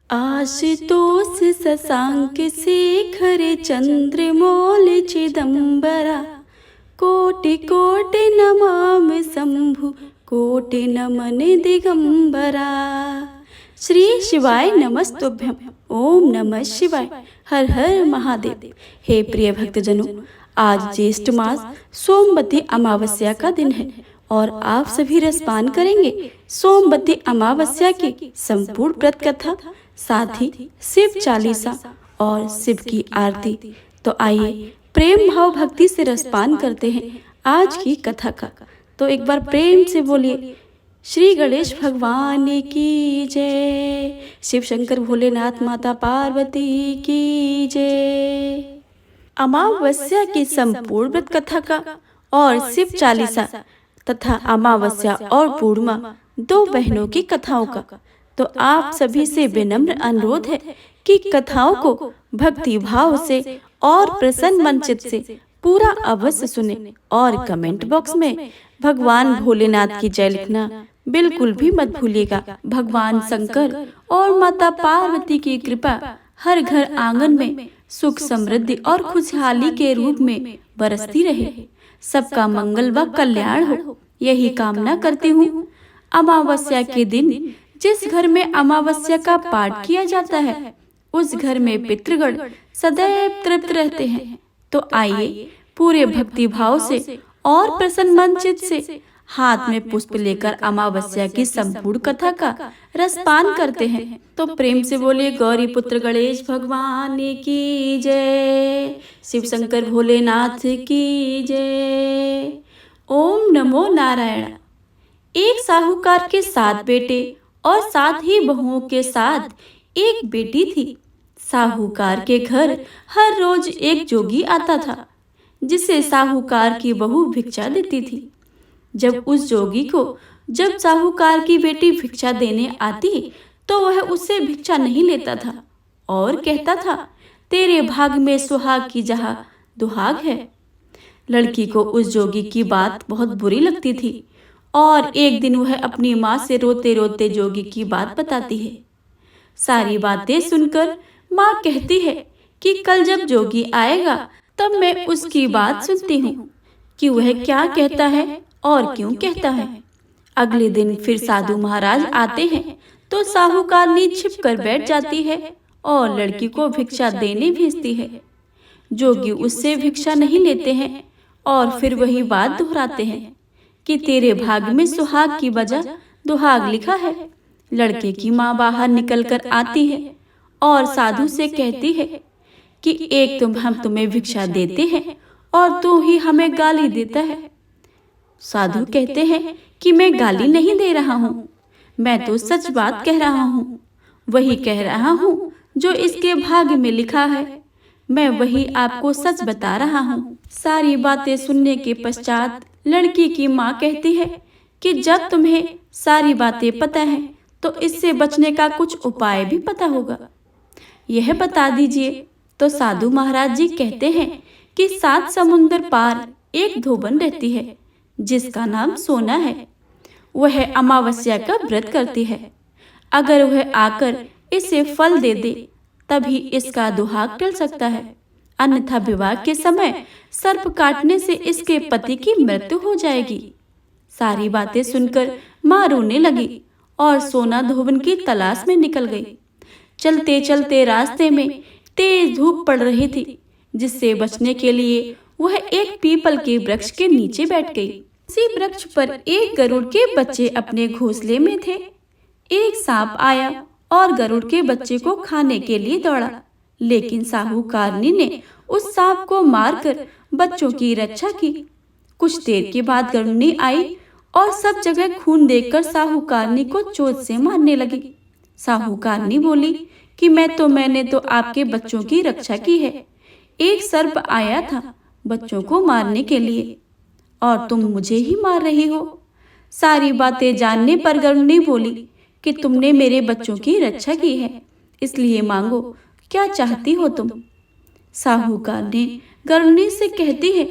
आशुतोष शशांक शेखर चंद्रमौल चिदंबरा कोटि कोटि नमाम शंभु कोटि नमन दिगंबरा। श्री शिवाय नमस्तुभ्यम। ओम नमः शिवाय। हर हर महादेव। हे प्रिय भक्तजनों, आज ज्येष्ठ मास सोमवती अमावस्या का दिन है और आप सभी रसपान करेंगे सोमवती अमावस्या की संपूर्ण व्रत कथा, साथ ही शिव चालीसा और शिव की आरती। तो आइए प्रेम भाव भक्ति से रसपान करते हैं आज की कथा का। तो एक बार प्रेम से बोलिए श्री गणेश भगवान की जय, शिव शंकर भोलेनाथ माता पार्वती की जय। अमावस्या की संपूर्ण व्रत कथा का और शिव चालीसा तथा अमावस्या और पूर्णिमा दो बहनों की कथाओं का तो आप सभी से विनम्र अनुरोध है कि कथाओं को भक्ति भाव से और प्रसन्न मन चित्त से पूरा अवश्य सुने और कमेंट बॉक्स में भगवान भोलेनाथ की जय लिखना बिल्कुल भी मत भूलिएगा। भगवान शंकर और माता पार्वती की कृपा हर घर आंगन में सुख समृद्धि और खुशहाली के रूप में बरसती रहे। सबका मंगल व कल्याण हो, यही कामना करती हूँ। अमावस्या के दिन जिस घर में अमावस्या का पाठ किया जाता है उस घर में पितृगण सदैव तृप्त रहते हैं। तो आइए पूरे भक्ति भाव से और प्रसन्न मन चित्त से हाथ में पुष्प लेकर अमावस्या की संपूर्ण कथा का रसपान करते हैं। तो प्रेम से बोले गौरी पुत्र गणेश भगवान की जय, शिव शंकर भोलेनाथ की जय। ओम नमो नारायण। एक साहूकार के 7 बेटे और 7 ही बहुओं के साथ एक बेटी थी। साहूकार के घर हर रोज एक जोगी आता था जिसे साहूकार की बहू भिक्षा देती थी। जब साहूकार की बेटी भिक्षा देने आती तो वह उससे भिक्षा नहीं लेता था और कहता था, तेरे भाग में सुहाग की जहाँ दुहाग है। लड़की को उस जोगी की बात बहुत बुरी लगती थी और एक दिन वह अपनी माँ से रोते रोते जोगी की बात बताती है। सारी बातें सुनकर माँ कहती है कि कल जब जोगी आएगा तब मैं उसकी बात सुनती हूँ कि वह क्या कहता है और क्यों कहता है। अगले दिन फिर साधु महाराज आते हैं तो साहूकारनी छिप कर बैठ जाती है और लड़की को भिक्षा देने भेजती है। जोगी उससे भिक्षा नहीं लेते हैं और फिर वही बात दोहराते हैं कि तेरे भाग में सुहाग की बजाय दुहाग लिखा है। लड़के की माँ बाहर निकल कर आती है और साधु से कहती है कि एक हम तुम्हें भिक्षा देते हैं और तू ही हमें गाली देता है। साधु कहते हैं कि मैं गाली नहीं दे रहा हूँ, मैं तो सच बात कह रहा हूँ। वही कह रहा हूँ जो इसके भाग्य में लिखा है, मैं वही आपको सच बता रहा हूँ। सारी बातें सुनने के पश्चात लड़की की माँ कहती है कि जब तुम्हें सारी बातें पता है तो इससे बचने का कुछ उपाय भी पता होगा, यह बता दीजिए। तो साधु महाराज जी कहते हैं कि 7 समुंदर पार एक धोबन रहती है जिसका नाम सोना है। वह अमावस्या का व्रत करती है। अगर वह आकर इसे फल दे दे तभी इसका दुहाग टल सकता है, अन्यथा विवाह के समय सर्प काटने से इसके पति की मृत्यु हो जाएगी। सारी बातें सुनकर माँ रोने लगी और सोना धोबन की तलाश में निकल गई। चलते चलते रास्ते में तेज धूप पड़ रही थी, जिससे बचने के लिए वह एक पीपल के वृक्ष के नीचे बैठ गई। उसी वृक्ष पर एक गरुड़ के बच्चे अपने घोंसले में थे। एक सांप आया और गरुड़ के बच्चे को खाने के लिए दौड़ा, लेकिन साहूकारनी ने उस सांप को मारकर बच्चों की रक्षा की। कुछ देर के बाद गरुड़नी आई और सब जगह खून देखकर साहूकारनी को चोट से मारने लगी। साहूकारनी बोली कि मैंने तो आपके बच्चों की रक्षा की है। एक सर्प आया था बच्चों को मारने के लिए और तुम मुझे ही मार रही हो। सारी बातें जानने पर गरुड़नी बोली कि तुमने मेरे बच्चों की रक्षा की है, इसलिए मांगो, क्या चाहती हो तुम। साहूकारनी गरुड़नी से कहती है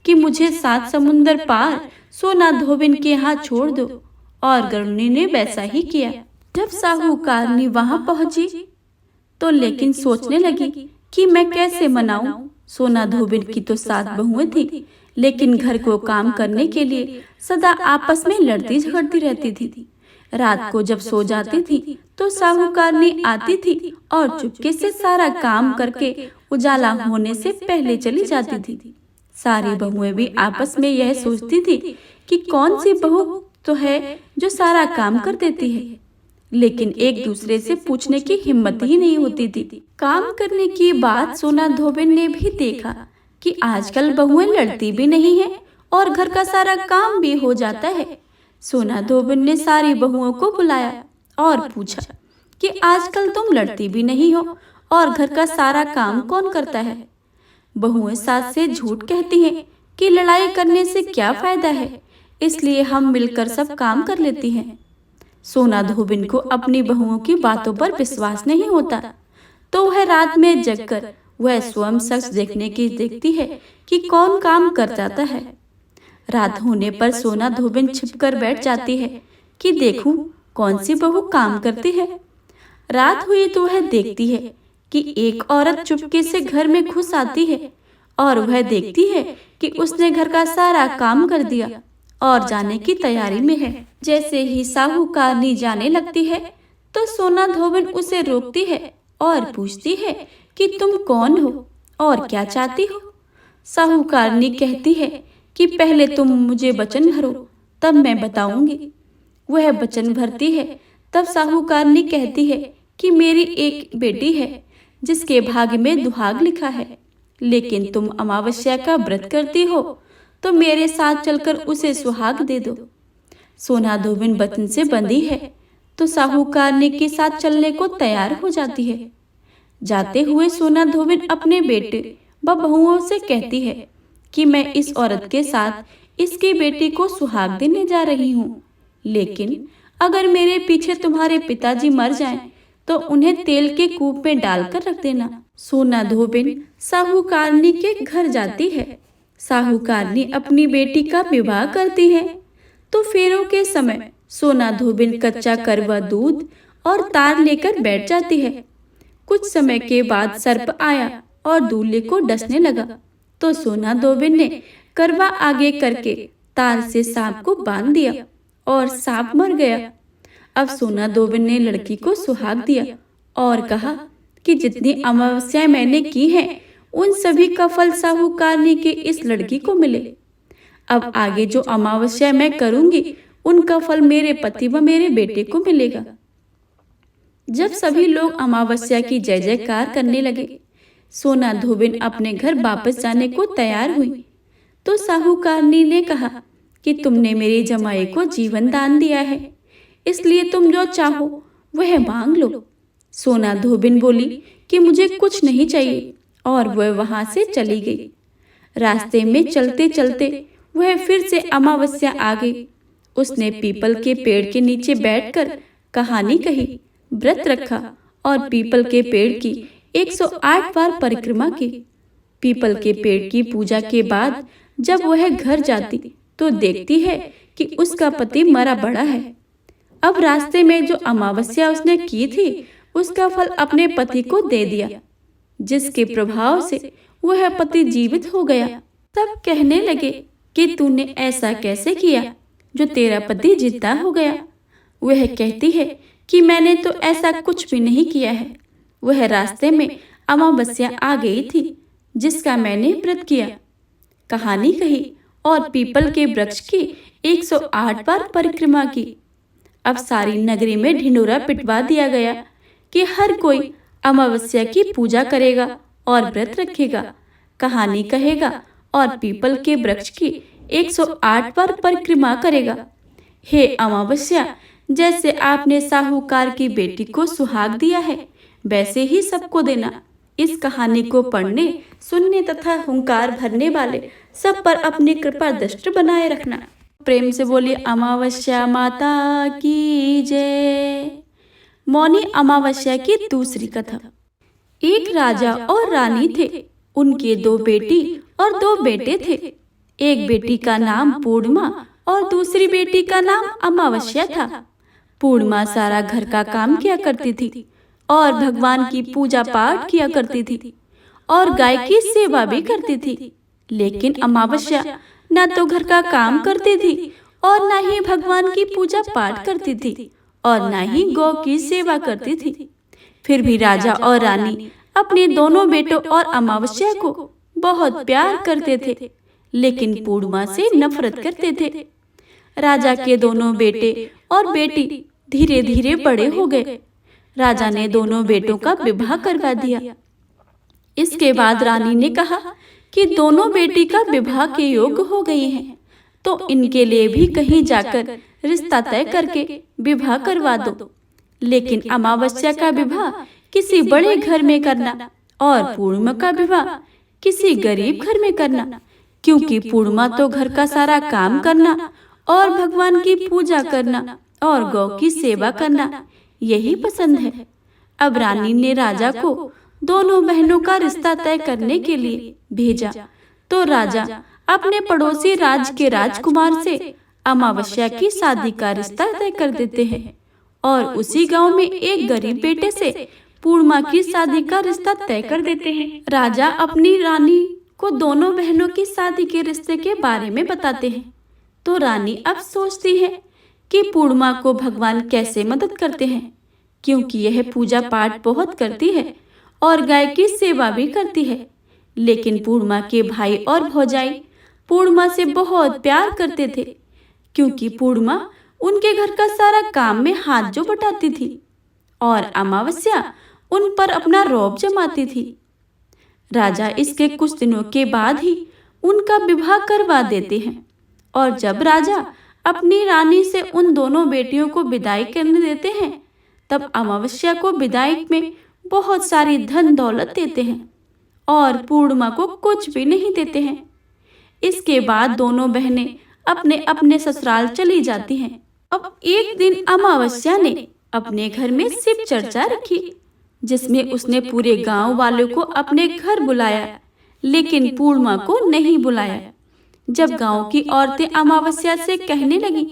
कि मुझे 7 समुंदर पार सोना धोबिन के यहाँ छोड़ दो, और गरुड़नी ने वैसा ही किया। जब साहूकारनी वहां पहुंची तो लेकिन सोचने लगी कि मैं कैसे मनाऊं। सोना धोबिन की तो 7 बहुएं थी, लेकिन घर को काम करने के लिए सदा आपस में लड़ती झगड़ती रहती थी। रात को जब सो जाती थी तो साहूकारनी आती थी और चुपके से सारा काम करके उजाला होने से पहले चली जाती थी। सारी बहुएं भी आपस में यह सोचती थी कि कौन सी बहू तो है जो सारा काम कर देती है, लेकिन एक दूसरे से पूछने की हिम्मत ही नहीं होती थी। काम करने की बात सोना धोबिन ने भी देखा कि आजकल बहुएं लड़ती भी नहीं है और घर का सारा काम भी हो जाता है। सोना धोबिन ने सारी बहुओं को बुलाया और पूछा कि आजकल तुम लड़ती भी नहीं हो और घर का सारा काम कौन करता है। बहुएं सास से झूठ कहती हैं कि लड़ाई करने से क्या फायदा है, इसलिए हम मिलकर सब काम कर लेती हैं। सोना धोबिन को अपनी बहुओं की बातों पर विश्वास नहीं होता, तो वह रात में जगकर वह स्वयं शख्स देखती है कि कौन काम कर जाता है। रात होने पर सोना धोबिन छिपकर बैठ जाती है कि देखूं कौन सी बहू काम करती है। रात हुई तो वह देखती है कि एक औरत चुपके से घर में घुस आती है और वह देखती है कि उसने घर का सारा काम कर दिया और जाने की तैयारी में है। जैसे ही साहूकारनी जाने लगती है तो सोना धोबिन उसे रोकती है और पूछती है कि तुम कौन हो और क्या चाहती हो। साहूकारनी कहती है कि पहले तुम मुझे वचन भरो, तब मैं बताऊंगी। वह वचन भरती है। तब साहूकारनी कहती है कि मेरी एक बेटी है जिसके भाग्य में दुहाग लिखा है, लेकिन तुम अमावस्या का व्रत करती हो तो मेरे साथ चलकर उसे सुहाग दे दो। सोना धोबिन वचन से बंधी है तो साहूकारनी के साथ चलने को तैयार हो जाती है। जाते हुए सोना धोबिन अपने बेटे व बहुओं से कहती है कि मैं इस औरत के साथ इसकी बेटी को सुहाग देने जा रही हूँ, लेकिन अगर मेरे पीछे तुम्हारे पिताजी मर जाएं तो उन्हें तेल के कूप में डालकर रख देना। सोना धोबिन साहूकारनी के घर जाती है। साहूकारनी अपनी बेटी का विवाह करती है तो फेरों के समय सोना धोबिन कच्चा करवा दूध और तार लेकर बैठ जाती है। कुछ समय के बाद सर्प आया और दूल्हे को डसने लगा, तो सोना धोबिन ने करवा आगे करके तार से सांप को बांध दिया और सांप मर गया। अब सोना धोबिन ने लड़की को सुहाग दिया और कहा कि जितनी अमावस्याएं मैंने की हैं उन सभी का फल साहूकारनी की इस लड़की को मिले। अब आगे जो अमावस्या मैं करूंगी उनका फल मेरे पति व मेरे बेटे को मिलेगा। जब सभी लोग अमावस्या की जय जयकार करने लगे, सोना धोबिन अपने घर वापस जाने को तैयार हुई तो साहूकारनी ने कहा कि तुमने मेरे जमाई को जीवन दान दिया है, इसलिए तुम जो चाहो वह मांग लो। सोना धोबिन बोली कि मुझे कुछ नहीं चाहिए और वह वहां से चली गई। रास्ते में चलते चलते वह फिर से अमावस्या आ गई। उसने पीपल के पेड़ के नीचे बैठकर कहानी कही, व्रत रखा और पीपल के पेड़ की 108 बार परिक्रमा की। पीपल के पेड़ की पूजा के बाद जब वह घर जाती तो देखती है कि उसका पति मरा पड़ा है। अब रास्ते में जो अमावस्या उसने की थी उसका फल अपने पति को दे दिया, जिसके प्रभाव से वह पति जीवित हो गया। सब कहने लगे कि तूने ऐसा कैसे किया जो तेरा पति जिंदा हो गया। वह कहती है कि मैंने तो ऐसा कुछ भी नहीं किया है। वह रास्ते में अमावस्या आ गई थी जिसका मैंने व्रत किया, कहानी कही और पीपल के वृक्ष की 108 बार परिक्रमा की। अब सारी नगरी में ढिंढोरा पिटवा दिया गया कि हर कोई अमावस्या की पूजा करेगा और व्रत रखेगा, कहानी कहेगा और पीपल के वृक्ष की 108 बार परिक्रमा करेगा। हे अमावस्या, जैसे आपने साहूकार की बेटी को सुहाग दिया है वैसे ही सबको देना। इस कहानी को पढ़ने, सुनने तथा हुंकार भरने वाले सब पर अपनी कृपा दृष्टि बनाए रखना। प्रेम से बोलिए अमावस्या माता की जय। मौनी अमावस्या की दूसरी कथा। एक राजा और रानी थे। उनके 2 बेटी और 2 बेटे थे। एक बेटी का नाम पूर्णिमा और दूसरी बेटी का नाम अमावस्या था। पूर्णिमा सारा घर का काम किया करती थी और भगवान की पूजा पाठ किया करती थी और गाय की सेवा भी करती थी। लेकिन अमावस्या न तो घर का काम करती थी और न ही भगवान की पूजा पाठ करती थी और न ही गौ की सेवा करती थी। फिर भी राजा और रानी अपने दोनों बेटों और अमावस्या को बहुत प्यार करते थे, लेकिन पूर्णिमा से नफरत करते थे। राजा के दोनों बेटे और बेटी धीरे धीरे बड़े हो गए। राजा ने दोनों बेटों का विवाह करवा दिया। इसके बाद रानी ने कहा कि दोनों बेटी का विवाह के योग्य हो गई हैं, तो इनके लिए भी कहीं जाकर रिश्ता तय करके विवाह करवा दो। लेकिन अमावस्या का विवाह किसी बड़े घर में करना और पूर्णिमा का विवाह किसी गरीब घर में करना, क्योंकि पूर्णिमा तो घर का सारा काम करना और भगवान की पूजा करना और गौ की सेवा करना यही पसंद है। अब रानी ने राजा को दोनों बहनों का रिश्ता तय करने के लिए भेजा, तो राजा अपने पड़ोसी राज्य के राजकुमार से अमावस्या की शादी का रिश्ता तय कर देते हैं और उसी गांव में एक गरीब बेटे से पूर्णिमा की शादी का रिश्ता तय कर देते हैं। राजा अपनी रानी को दोनों बहनों की शादी के रिश्ते के बारे में बताते हैं, तो रानी अब सोचती है कि पूर्णिमा को भगवान कैसे मदद करते हैं, क्योंकि यह पूजा पाठ बहुत करती है और गाय की सेवा भी करती है। लेकिन पूर्णिमा के भाई और भौजाई पूर्णिमा से बहुत प्यार करते थे, क्योंकि पूर्णिमा उनके घर का सारा काम में हाथ जो बटाती थी और अमावस्या उन पर अपना रौब जमाती थी। राजा इसके कुछ दिनों के बाद ही उनका विवाह करवा देते हैं और जब राजा अपनी रानी से उन दोनों बेटियों को विदाई करने देते हैं, तब अमावस्या को विदाई में बहुत सारी धन दौलत देते हैं और पूर्णिमा को कुछ भी नहीं देते हैं। इसके बाद दोनों बहनें अपने अपने ससुराल चली जाती हैं। अब एक दिन अमावस्या ने अपने घर में शिव चर्चा रखी, जिसमें उसने पूरे गांव वालों को अपने घर बुलाया, लेकिन पूर्णिमा को नहीं बुलाया। जब गांव की औरतें अमावस्या से कहने लगी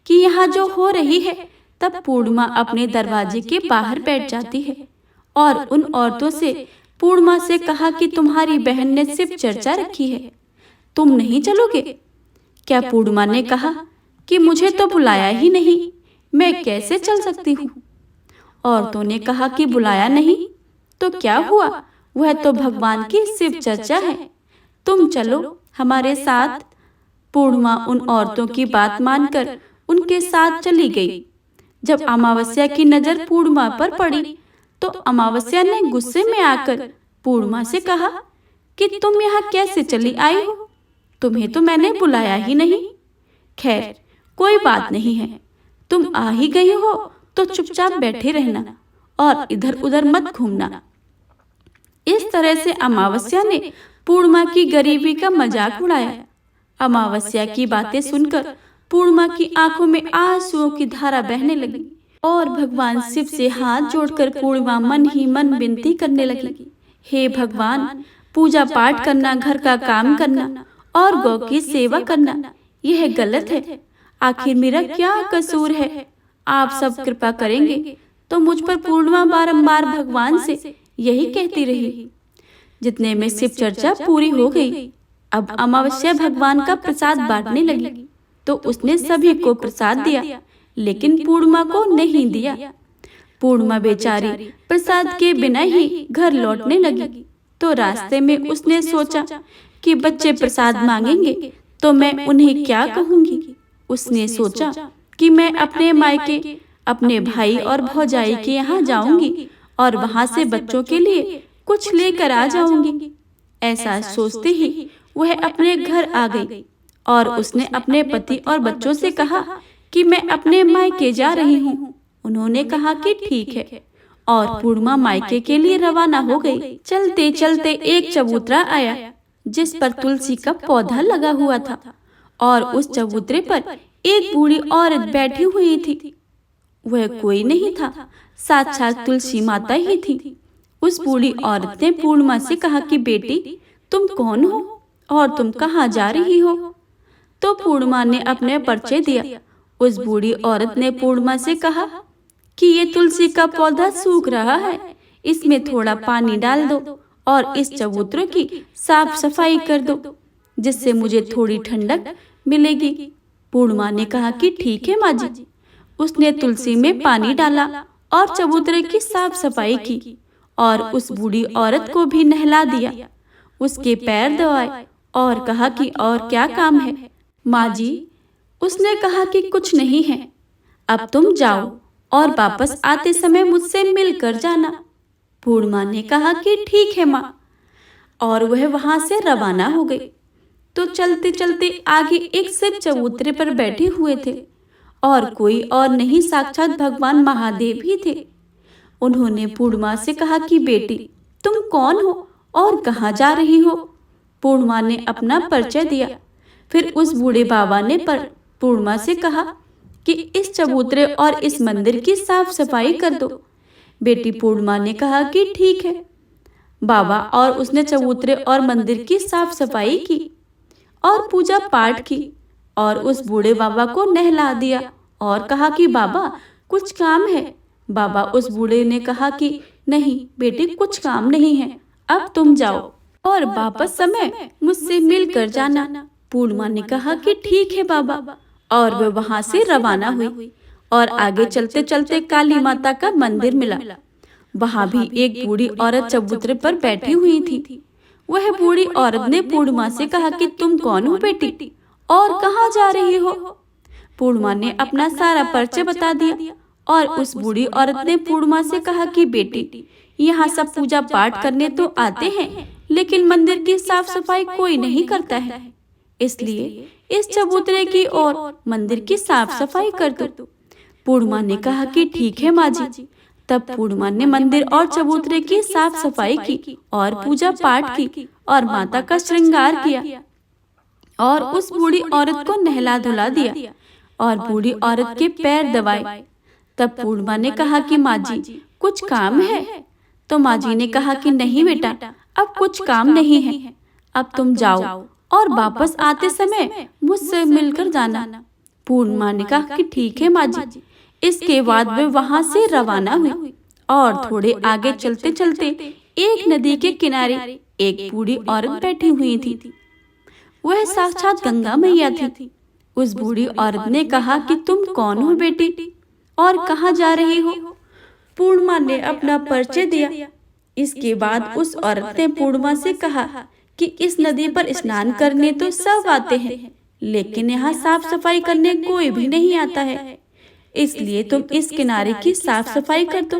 कि यहाँ जो हो रही है, तब पूर्णिमा अपने दरवाजे के बाहर बैठ जाती है और उन औरतों से पूर्णिमा से कहा कि तुम्हारी बहन ने शिव चर्चा रखी है, तुम नहीं चलोगे क्या? पूर्णिमा ने कहा कि मुझे तो बुलाया ही नहीं, मैं कैसे चल सकती हूँ? औरतों ने कहा कि बुलाया नहीं तो क्या हुआ, वह तो भगवान की शिव चर्चा है, तुम चलो हमारे साथ। पूर्णिमा उन औरतों की बात मानकर उनके साथ चली गई। जब अमावस्या की नजर पूर्णिमा पर पड़ी, तो अमावस्या ने गुस्से में आकर पूर्णिमा से कहा कि तुम यहाँ कैसे चली आई हो, तुम्हें तो मैंने बुलाया ही नहीं। खैर कोई बात नहीं है, तुम आ ही गई हो तो चुपचाप बैठे रहना और इधर उधर मत घूमना। इस तरह से अमावस्या ने पूर्णिमा की गरीबी का मजाक उड़ाया। अमावस्या की बातें सुनकर पूर्णिमा की आंखों में आंसुओं की धारा बहने लगी और भगवान शिव से हाथ जोड़कर पूर्णिमा मन ही मन विनती करने लगी, हे भगवान, पूजा पाठ करना, घर का काम करना और गौ की सेवा करना यह गलत है। आखिर मेरा क्या कसूर है? आप सब कृपा करेंगे तो मुझ पर। पूर्णिमा बारंबार भगवान से यही कहती रही। जितने में शिव चर्चा पूरी हो गई। अब अमावस्या भगवान का प्रसाद बांटने लगी, तो उसने सभी को प्रसाद दिया, लेकिन पूर्णिमा को नहीं दिया। पूर्णिमा बेचारी प्रसाद के बिना ही घर लौटने लगी, तो रास्ते में उसने सोचा कि बच्चे प्रसाद मांगेंगे तो मैं उन्हें क्या कहूँगी। उसने सोचा कि मैं अपने मायके अपने भाई और भौजाई के यहाँ जाऊंगी और वहां से बच्चों के लिए कुछ लेकर आ जाऊंगी। ऐसा सोचते ही वह अपने घर आ गई और उसने अपने पति और बच्चों से कहा कि मैं अपने मायके जा रही हूँ। उन्होंने कहा कि ठीक है और पूर्णिमा मायके के लिए रवाना हो गई। चलते चलते एक चबूतरा आया, जिस पर तुलसी का पौधा लगा हुआ था और उस चबूतरे पर एक बूढ़ी औरत बैठी हुई थी। वह कोई नहीं था, साक्षात तुलसी माता ही थी। उस बूढ़ी औरत ने पूर्णिमा से कहा कि बेटी, तुम कौन हो और तुम कहाँ जा रही हो? तो पूर्णिमा ने अपने परिचय दिया। उस बूढ़ी औरत ने पूर्णिमा से कहा कि ये तुलसी का पौधा सूख रहा है, इसमें थोड़ा पानी डाल दो और इस चबूतरे की साफ सफाई कर दो, जिससे मुझे थोड़ी ठंडक मिलेगी। पूर्णिमा ने कहा कि ठीक है माँ जी। उसने तुलसी में पानी डाला और चबूतरे की साफ सफाई की और उस बूढ़ी औरत को भी नहला दिया, उसके पैर धोए और कहा कि और क्या काम है माँ जी। उसने कहा कि कुछ नहीं है, अब तुम जाओ और वापस आते समय मुझसे मिलकर जाना। पूर्णिमा ने कहा कि ठीक है माँ, और वह वहां से रवाना हो गई। तो चलते चलते आगे एक शिव चबूतरे पर बैठे हुए थे और कोई और नहीं, साक्षात भगवान महादेव ही थे। उन्होंने पूर्णिमा से कहा कि बेटी तुम कौन हो और कहाँ जा रही हो। पूर्णिमा ने अपना परिचय दिया। फिर उस बूढ़े बाबा ने पूर्णिमा से कहा कि इस चबूतरे और इस मंदिर की साफ सफाई कर दो। बेटी पूर्णिमा ने कहा कि ठीक है बाबा, और उसने चबूतरे और मंदिर की साफ सफाई की और पूजा पाठ की और उस बूढ़े बाबा को नहला दिया और कहा कि बाबा कुछ काम है। बाबा उस बूढ़े ने कहा कि नहीं बेटी, कुछ काम नहीं है, अब तुम जाओ और वापस समय मुझसे मिलकर जाना। पूर्णिमा ने कहा कि ठीक है बाबा, और वह वहां से रवाना हुई और आगे चलते चलते काली माता का मंदिर मिला। वहां भी एक बूढ़ी औरत चबूतरे पर बैठी हुई थी। वह बूढ़ी औरत ने पूर्णिमा से कहा कि तुम कौन हो बेटी और कहाँ जा रही हो। पूर्णिमा ने अपना सारा परिचय बता दिया और उस बूढ़ी औरत ने पूर्णिमा से कहा कि बेटी यहाँ सब पूजा पाठ करने तो आते हैं, लेकिन मंदिर की साफ सफाई कोई नहीं करता है, इसलिए इस चबूतरे की और मंदिर की साफ सफाई कर दो। पूर्णिमा ने कहा कि ठीक है माँ जी। तब पूर्णिमा ने मंदिर और चबूतरे की साफ सफाई की और पूजा पाठ की और माता का श्रृंगार किया और उस बूढ़ी औरत को नहला धुला दिया और बूढ़ी औरत के पैर दबाए। तब पूर्णिमा ने कहा कि माँ जी कुछ काम है। तो माँ जी ने कहा कि नहीं बेटा, अब कुछ काम नहीं है, अब तुम जाओ और वापस आते समय मुझसे मिलकर जाना। पूर्णिमा ने कहा कि ठीक है माँ जी। इसके बाद वे वहां से रवाना हुई और थोड़े आगे चलते चलते एक नदी के किनारे एक बूढ़ी औरत बैठी हुई थी। वह साक्षात गंगा मैया थी। उस बूढ़ी औरत ने कहा कि तुम कौन हो बेटी और कहाँ जा रही हो। पूर्णिमा ने अपना परिचय दिया। इसके बाद उस औरत ने पूर्णिमा से कहा कि इस नदी पर स्नान करने तो सब आते हैं, लेकिन यहाँ साफ सफाई करने कोई भी नहीं आता है, इसलिए तुम इस किनारे की साफ सफाई कर दो।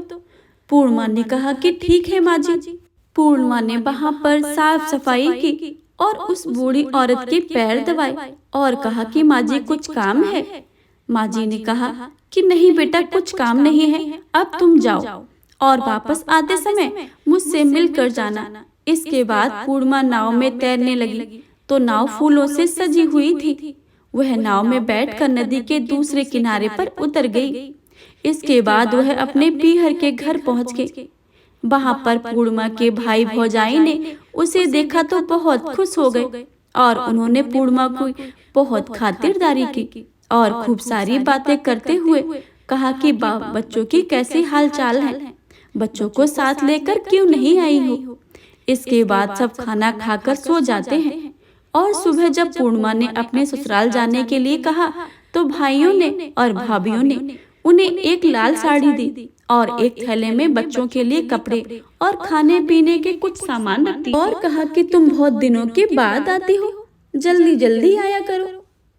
पूर्णिमा ने कहा कि ठीक है माँ जी। पूर्णिमा ने वहाँ पर साफ सफाई की और उस बूढ़ी औरत के पैर दबाए और कहा कि माँ जी कुछ काम है। माँ जी ने कहा कि नहीं बेटा, कुछ काम नहीं है, अब तुम जाओ और वापस आते समय मुझसे मिलकर जाना। इसके बाद पूर्णिमा नाव में तैरने लगी तो नाव फूलों से सजी हुई थी। वह नाव में बैठकर नदी के दूसरे किनारे पर उतर गई। इसके बाद वह अपने पीहर के घर पहुंच गई। वहां पर पूर्णिमा के भाई भौजाई ने उसे देखा तो बहुत खुश हो गए और उन्होंने पूर्णिमा को बहुत खातिरदारी की और खूब सारी बातें करते हुए कहा कि बच्चों की कैसी हाल चाल है, बच्चों को साथ लेकर क्यों नहीं आई हो। इसके बाद सब खाना खाकर सो जाते हैं और सुबह जब पूर्णिमा ने अपने ससुराल जाने के लिए कहा तो भाइयों ने और भाभीयों ने उन्हें एक लाल साड़ी दी और एक थैले में बच्चों के लिए कपड़े और खाने पीने के कुछ सामान रख दिए और कहा कि तुम बहुत दिनों के बाद आती हो, जल्दी जल्दी आया करो।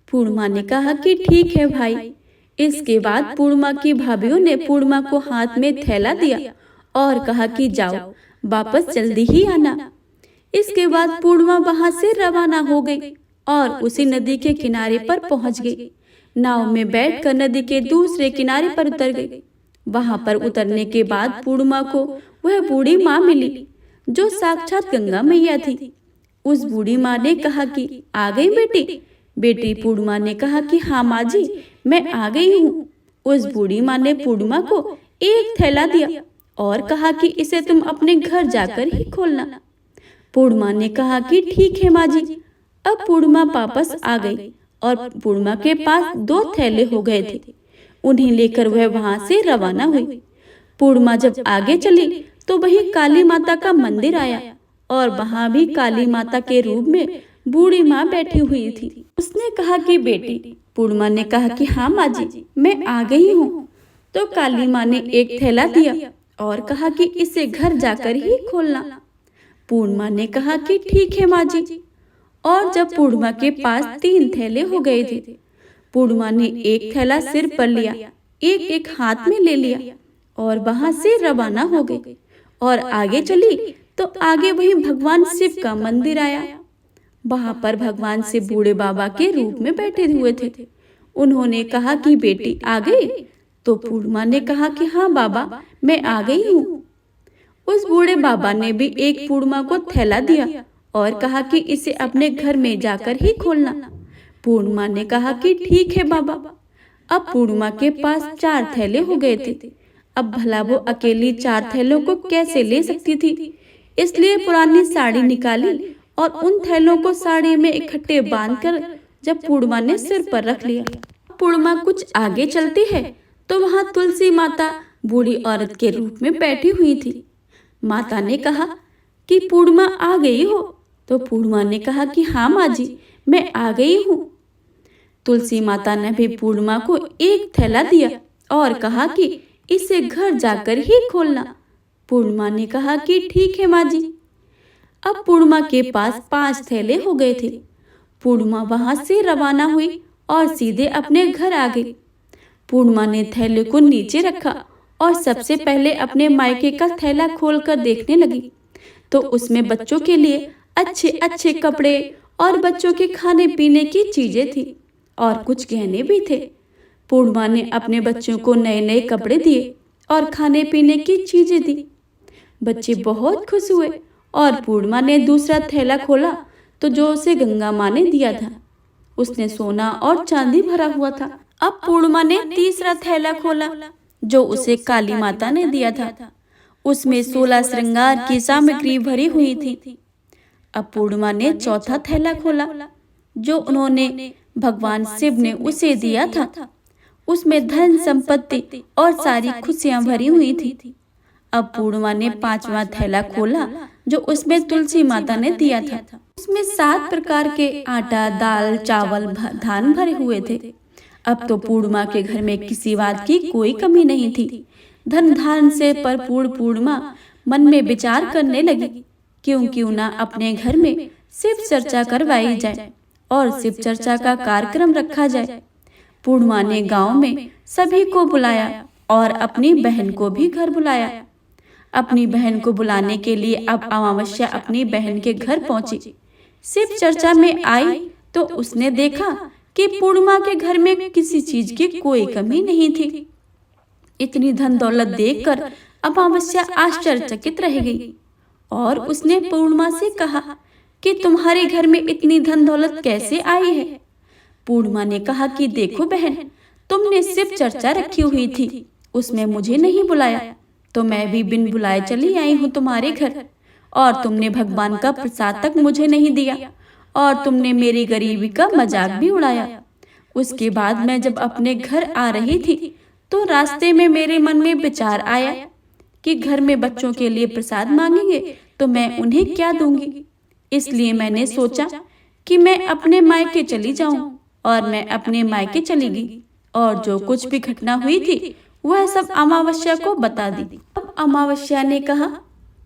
पूर्णिमा ने कहा कि ठीक है भाई। इसके बाद पूर्णिमा की भाभीयों ने पूर्णिमा को हाथ में थैला दिया और कहा कि जाओ वापस जल्दी ही आना। इसके बाद पूर्णिमा वहां से रवाना हो गई और उसी नदी के किनारे पर पहुंच गई। नाव में बैठकर नदी के दूसरे किनारे पर उतर गई। वहां पर उतरने के बाद पूर्णिमा को वह बूढ़ी माँ मिली जो साक्षात गंगा मैया थी। उस बूढ़ी माँ ने कहा कि आ गई बेटी। बेटी पूर्णिमा ने कहा कि हाँ माँ जी, मैं आ गई हूँ। उस बूढ़ी माँ ने पूर्णिमा को एक थैला दिया और कहा कि इसे तुम अपने घर जाकर ही खोलना। पूर्णिमा ने कहा कि ठीक है माँ जी। अब पूर्णिमा वापस आ गई और पूर्णिमा के पास 2 थैले हो गए थे। उन्हें लेकर वह वहां से रवाना हुई। पूर्णिमा जब आगे चली तो वही काली माता का मंदिर आया और वहां भी काली माता के रूप में बूढ़ी माँ बैठी हुई थी। उसने कहा कि बेटी, पूर्णिमा ने कहा कि हाँ माँ जी, मैं आ गई हूँ। तो काली माँ ने एक थैला दिया और कहा कि इसे घर जाकर ही खोलना। पूर्णिमा ने कहा कि ठीक है माँ जी। और जब पूर्णिमा के पास 3 थैले हो गए थे, पूर्णिमा ने एक थैला सिर पर लिया, एक एक हाथ में ले लिया और वहां से रवाना हो गई। और आगे चली तो आगे वही भगवान शिव का मंदिर आया। वहां पर भगवान शिव बूढ़े बाबा के रूप में बैठे हुए थे। उन्होंने कहा कि बेटी आ गई? तो पूर्णिमा ने कहा कि हाँ बाबा, मैं आ गई हूँ। उस बूढ़े बाबा ने भी एक पूर्णिमा को थैला दिया और कहा कि इसे अपने घर में जाकर ही खोलना। पूर्णिमा ने कहा कि ठीक है बाबा। अब पूर्णिमा के पास 4 थैले हो गए थे। अब भला वो अकेली 4 थैलों को कैसे ले सकती थी, इसलिए पुरानी साड़ी निकाली और उन थैलों को साड़ी में इकट्ठे बांधकर जब पूर्णिमा ने सिर पर रख लिया। पूर्णिमा कुछ आगे चलती है तो वहां तुलसी माता बूढ़ी औरत के रूप में बैठी हुई थी। माता ने कहा कि पूर्णिमा आ गई हो? तो पूर्णिमा ने कहा कि हाँ माँ जी, मैं आ गई हूँ। तुलसी माता ने भी पूर्णिमा को एक थैला दिया और कहा कि इसे घर जाकर ही खोलना। पूर्णिमा ने कहा कि ठीक है माँ जी। अब पूर्णिमा के पास 5 थैले हो गए थे। पूर्णिमा वहां से रवाना हुई और सीधे अपने घर आ गई। पूर्णिमा ने थैले को नीचे रखा और सबसे पहले अपने मायके का थैला खोलकर देखने लगी तो उसमें बच्चों के लिए अच्छे अच्छे कपड़े और बच्चों के खाने पीने की चीजें थी और कुछ गहने भी थे। पूर्णिमा ने अपने बच्चों को नए नए कपड़े दिए और खाने पीने की चीजें दी। बच्चे बहुत खुश हुए और पूर्णिमा ने दूसरा थैला खोला तो जो उसे गंगा माँ ने दिया था, उसने सोना और चांदी भरा हुआ था। अब पूर्णिमा ने तीसरा थैला खोला जो उसे काली माता ने दिया था। उसमें 16 श्रृंगार की सामग्री भरी हुई थी। अब पूर्णिमा ने चौथा थैला खोला जो उन्होंने भगवान शिव ने उसे दिया था। उसमें धन संपत्ति और सारी खुशियां भरी हुई थी। अब पूर्णिमा ने 5वां थैला खोला जो उसमें तुलसी माता ने दिया था। उसमें 7 प्रकार के आटा, दाल, चावल, धान भरे हुए थे। अब तो पूर्णिमा के घर में किसी बात की कोई कमी नहीं थी। धन धान से भरपूर पूर्णिमा मन में विचार करने लगी, क्यों ना अपने घर में शिव चर्चा करवाई जाए और शिव चर्चा का कार्यक्रम रखा जाए। पूर्णिमा ने गांव में सभी को बुलाया और अपनी बहन को भी घर बुलाया। अपनी बहन को बुलाने के लिए अब अमावस्या अपनी बहन के घर पहुंची। शिव चर्चा में आई तो उसने देखा कि पूर्णिमा के घर में किसी चीज की कोई कमी नहीं थी। इतनी धन दौलत देखकर अमावस्या आश्चर्यचकित रह गई और उसने पूर्णिमा से कहा कि तुम्हारे घर में इतनी धन दौलत कैसे आई है। पूर्णिमा ने कहा कि देखो बहन, तुमने शिव चर्चा रखी हुई थी, उसमें मुझे नहीं बुलाया तो मैं भी बिन बुलाए चली आई हूँ तुम्हारे घर, और तुमने भगवान का प्रसाद तक मुझे नहीं दिया और तुमने मेरी गरीबी का मजाक भी उड़ाया। उसके बाद मैं जब अपने घर आ रही थी तो रास्ते में मेरे मन में विचार आया कि घर में बच्चों के लिए प्रसाद मांगेंगे तो मैं उन्हें क्या दूंगी। इसलिए मैंने सोचा कि मैं अपने मायके चली जाऊं और मैं अपने मायके चली गई और जो कुछ भी घटना हुई थी वह सब अमावस्या को बता दी। अब अमावस्या ने कहा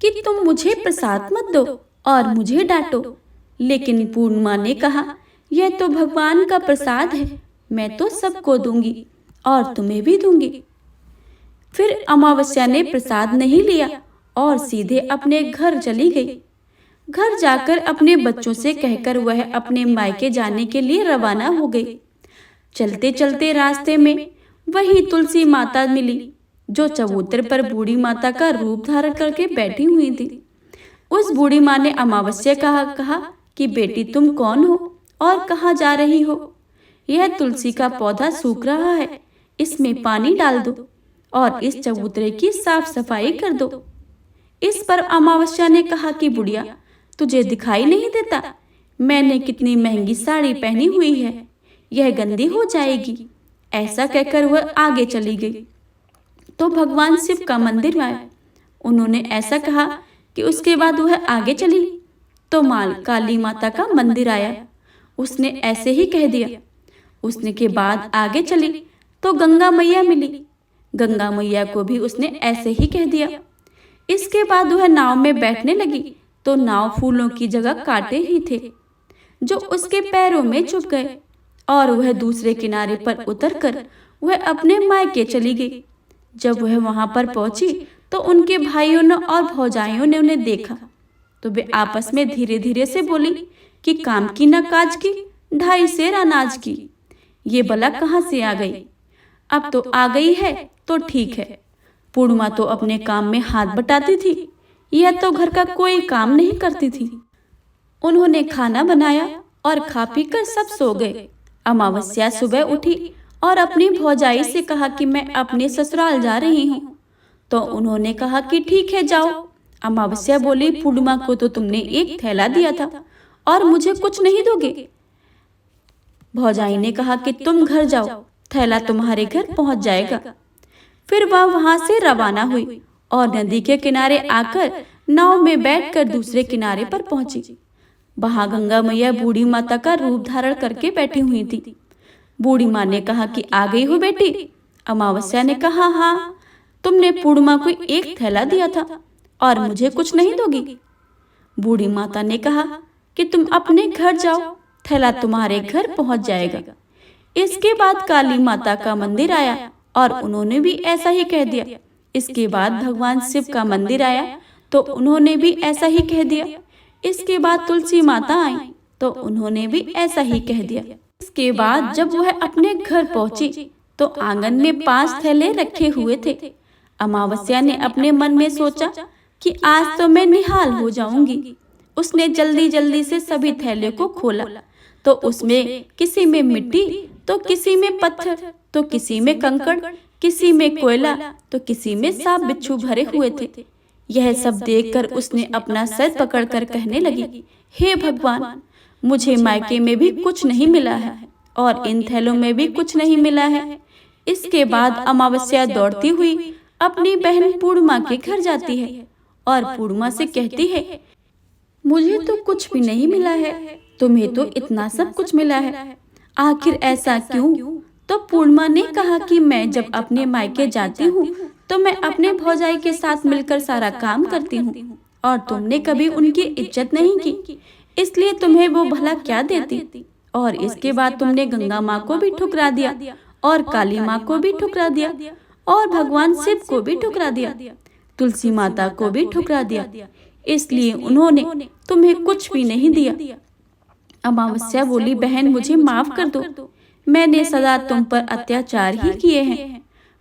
कि तुम मुझे प्रसाद मत दो और मुझे डांटो, लेकिन पूर्णिमा ने कहा यह तो भगवान का प्रसाद है, मैं तो सबको दूंगी और तुम्हें भी दूंगी। फिर अमावस्या ने प्रसाद नहीं लिया और सीधे अपने घर चली गई। घर जाकर अपने बच्चों से कहकर वह अपने मायके जाने के लिए रवाना हो गई। चलते चलते रास्ते में वही तुलसी माता मिली जो चबूतरे पर बूढ़ी माता का रूप धारण करके बैठी हुई थी। उस बूढ़ी माँ ने अमावस्या कहा कि बेटी तुम कौन हो और कहाँ जा रही हो? यह तुलसी का पौधा सूख रहा है, इसमें पानी डाल दो और इस चबूतरे की साफ सफाई कर दो। इस पर अमावस्या ने कहा कि बुढ़िया, तुझे दिखाई नहीं देता मैंने कितनी महंगी साड़ी पहनी हुई है, यह गंदी हो जाएगी। ऐसा कहकर वह आगे चली गई तो भगवान शिव का मंदिर आया। उन्होंने ऐसा कहा कि उसके बाद वह आगे चली तो माल काली माता का मंदिर आया। उसने ऐसे ही कह दिया। उसने के बाद आगे चली तो गंगा मैया मिली। गंगा मैया को भी उसने ऐसे ही कह दिया। इसके बाद वह नाव में बैठने लगी तो नाव फूलों की जगह कांटे ही थे जो उसके पैरों में चुभ गए और वह दूसरे किनारे पर उतरकर वह अपने मायके चली गई। जब वह वहां पर पहुंची तो उनके भाइयों ने और भौजाइयों ने उन्हें देखा तो वे आपस में धीरे धीरे से बोली कि काम की न काज की, 2.5 सेर अनाज की। ये भला कहाँ से आ गई? अब तो आ गई है तो ठीक है। पूर्णिमा तो अपने काम में हाथ बटाती थी, यह तो घर का कोई काम नहीं करती थी। उन्होंने खाना बनाया और खा पी कर सब सो गए। अमावस्या सुबह उठी और अपनी भौजाई से कहा कि मैं अपने ससुराल जा रही हूँ। तो उन्होंने कहा कि ठीक है जाओ। अमावस्या बोली, पूर्णिमा को तो तुमने एक थैला दिया था और मुझे कुछ नहीं दोगे? भौजाई ने कहा कि तुम घर जाओ, थैला तुम्हारे घर पहुंच जाएगा। फिर वह वहां से रवाना हुई और नदी के किनारे आकर नाव में बैठकर दूसरे किनारे पर पहुंची। वहां गंगा मैया बूढ़ी माता का रूप धारण करके बैठी हुई थी। बूढ़ी माँ ने कहा कि आ गई हो बेटी? अमावस्या ने कहा हाँ, तुमने पूर्णिमा को एक थैला दिया था और मुझे कुछ नहीं दोगी? बूढ़ी माता ने कहा कि तुम अपने घर जाओ, थैला तुम्हारे घर पहुंच जाएगा। इसके बाद काली माता का मंदिर आया और उन्होंने भी ऐसा ही कह दिया। इसके बाद भगवान शिव का मंदिर आया तो उन्होंने भी ऐसा ही कह दिया। इसके बाद तुलसी माता आई तो उन्होंने भी ऐसा ही कह दिया। इसके बाद जब वह अपने घर पहुंची तो आंगन में 5 थैले रखे हुए थे। अमावस्या ने अपने मन में सोचा कि आज तो मैं निहाल हो जाऊंगी। उसने जल्दी जल्दी से सभी थैले को खोला तो उसमें किसी में मिट्टी तो किसी में पत्थर तो किसी में कंकड़, किसी में कोयला तो किसी में सांप बिच्छू भरे हुए थे। यह सब देखकर उसने अपना सर पकड़कर कहने लगी, हे भगवान, मुझे मायके में भी कुछ नहीं मिला है और इन थैलों में भी कुछ नहीं मिला है। इसके बाद अमावस्या दौड़ती हुई अपनी बहन पूर्णिमा के घर जाती है और पूर्णिमा से कहती है, मुझे तो कुछ भी नहीं मिला है, तुम्हें तो इतना सब कुछ मिला है, आखिर ऐसा क्यों? तो पूर्णिमा ने कहा कि मैं जब अपने मायके जाती हूँ तो मैं अपने भौजाई के साथ मिलकर सारा काम करती हूँ और तुमने कभी उनकी इज्जत नहीं की, इसलिए तुम्हें वो भला क्या देती। और इसके बाद तुमने गंगा माँ को भी ठुकरा दिया और काली माँ को भी ठुकरा दिया और भगवान शिव को भी ठुकरा दिया, तुलसी माता को भी ठुकरा दिया, इसलिए उन्होंने तुम्हें कुछ भी नहीं दिया। अमावस्या बोली, बहन मुझे माफ कर दो, मैंने सदा तुम पर अत्याचार ही किए हैं।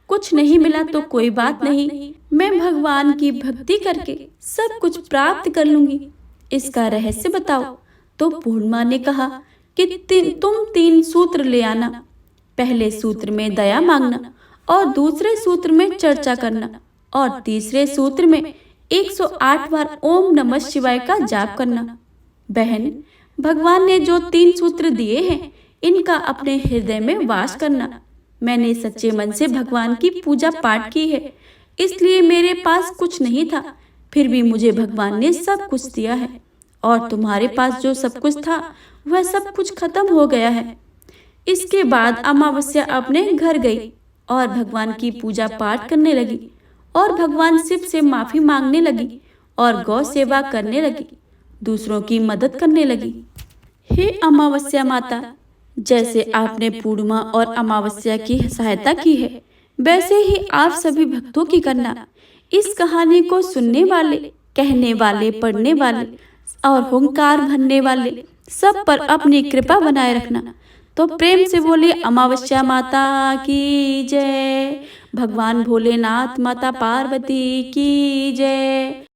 कुछ नहीं मिला तो कोई बात नहीं, मैं भगवान की भक्ति करके सब कुछ प्राप्त कर लूंगी। इसका रहस्य बताओ। तो पूर्णिमा ने कहा कि तुम 3 सूत्र ले आना। पहले सूत्र में दया मांगना और दूसरे सूत्र में चर्चा करना और तीसरे सूत्र में 108 बार ओम नमः शिवाय का जाप करना। बहन, भगवान ने जो 3 सूत्र दिए हैं इनका अपने हृदय में वास करना। मैंने सच्चे मन से भगवान की पूजा पाठ की है, इसलिए मेरे पास कुछ नहीं था, फिर भी मुझे भगवान ने सब कुछ दिया है और तुम्हारे पास जो सब कुछ था वह सब कुछ खत्म हो गया है। इसके बाद अमावस्या अपने घर गई और भगवान की पूजा पाठ करने लगी और भगवान शिव से माफी मांगने लगी और गौ सेवा करने लगी, दूसरों की मदद करने लगी। हे अमावस्या माता, जैसे आपने पूर्णिमा और अमावस्या की सहायता की है, वैसे ही आप सभी भक्तों की करना। इस कहानी को सुनने वाले, कहने वाले, पढ़ने वाले और हुंकार भरने वाले सब पर अपनी कृपा बनाए रखना। तो प्रेम से बोलिए अमावस्या माता की जय, भगवान भोलेनाथ, माता पार्वती की जय।